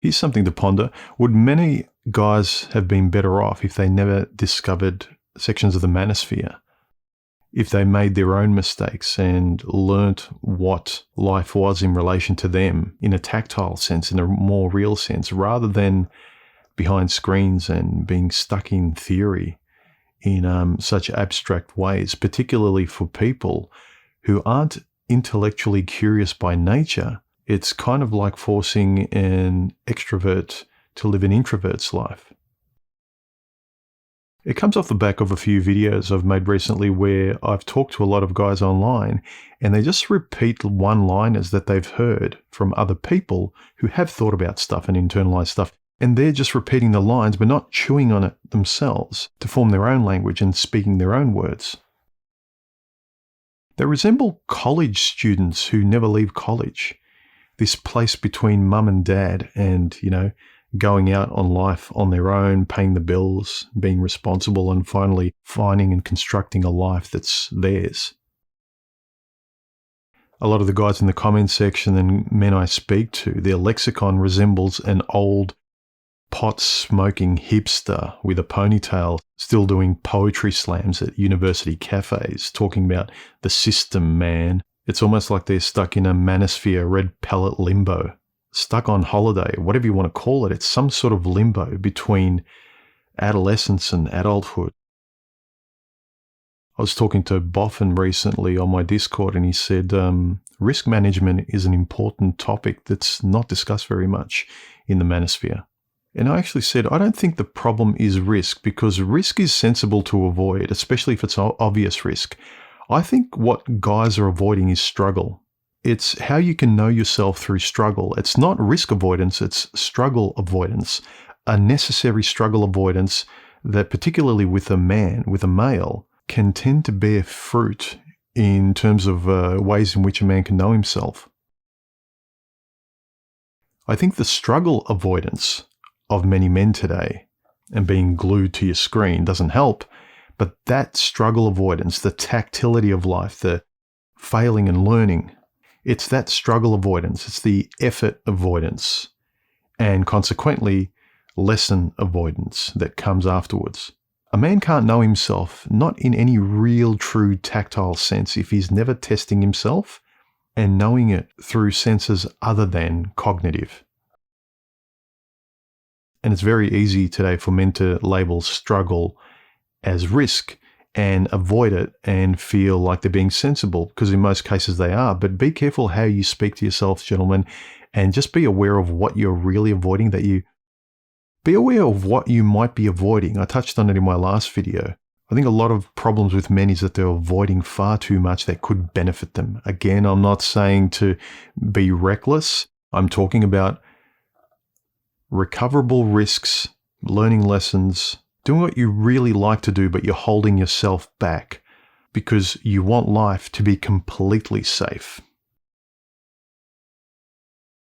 Here's something to ponder. Would many guys have been better off if they never discovered sections of the manosphere? If they made their own mistakes and learnt what life was in relation to them in a tactile sense, in a more real sense, rather than behind screens and being stuck in theory in such abstract ways, particularly for people who aren't intellectually curious by nature. It's kind of like forcing an extrovert to live an introvert's life. It comes off the back of a few videos I've made recently where I've talked to a lot of guys online and they just repeat one-liners that they've heard from other people who have thought about stuff and internalized stuff. And they're just repeating the lines but not chewing on it themselves to form their own language and speaking their own words. They resemble college students who never leave college. This place between mum and dad and, going out on life on their own, paying the bills, being responsible, and finally finding and constructing a life that's theirs. A lot of the guys in the comments section and men I speak to, their lexicon resembles an old pot-smoking hipster with a ponytail still doing poetry slams at university cafes, talking about the system, man. It's almost like they're stuck in a manosphere red pellet limbo. Stuck on holiday, whatever you want to call it. It's some sort of limbo between adolescence and adulthood. I was talking to Boffin recently on my Discord and he said risk management is an important topic that's not discussed very much in the manosphere. And I actually said, I don't think the problem is risk, because risk is sensible to avoid, especially if it's obvious risk. I think what guys are avoiding is struggle. It's how you can know yourself through struggle. It's not risk avoidance, it's struggle avoidance, a necessary struggle avoidance that particularly with a man, with a male, can tend to bear fruit in terms of ways in which a man can know himself. I think the struggle avoidance of many men today and being glued to your screen doesn't help, but that struggle avoidance, the tactility of life, the failing and learning, it's that struggle avoidance, it's the effort avoidance, and consequently, lesson avoidance that comes afterwards. A man can't know himself, not in any real, true, tactile sense, if he's never testing himself and knowing it through senses other than cognitive. And it's very easy today for men to label struggle as risk and avoid it and feel like they're being sensible, because in most cases they are. But be careful how you speak to yourself, gentlemen, and just be aware of what you're really avoiding, be aware of what you might be avoiding. I touched on it in my last video. I think a lot of problems with men is that they're avoiding far too much that could benefit them. Again, I'm not saying to be reckless. I'm talking about recoverable risks, learning lessons, doing what you really like to do, but you're holding yourself back because you want life to be completely safe.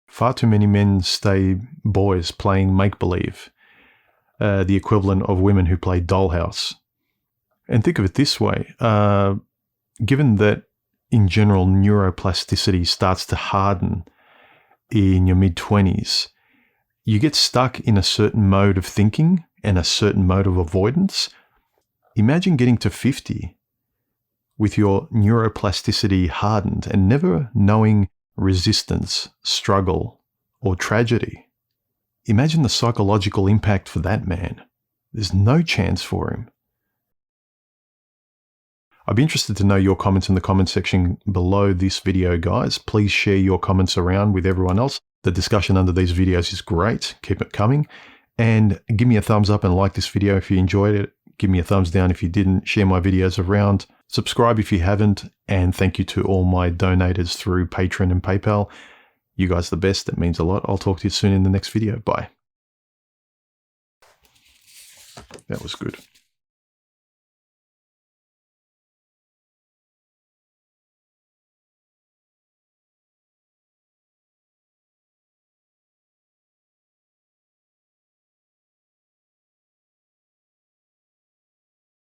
Far too many men stay boys playing make-believe, the equivalent of women who play dollhouse. And think of it this way, given that in general neuroplasticity starts to harden in your mid-20s, you get stuck in a certain mode of thinking and a certain mode of avoidance. Imagine getting to 50 with your neuroplasticity hardened and never knowing resistance, struggle, or tragedy. Imagine the psychological impact for that man. There's no chance for him. I'd be interested to know your comments in the comment section below this video, guys. Please share your comments around with everyone else. The discussion under these videos is great. Keep it coming. And give me a thumbs up and like this video if you enjoyed it. Give me a thumbs down if you didn't. Share my videos around. Subscribe if you haven't. And thank you to all my donators through Patreon and PayPal. You guys are the best. That means a lot. I'll talk to you soon in the next video. Bye. That was good.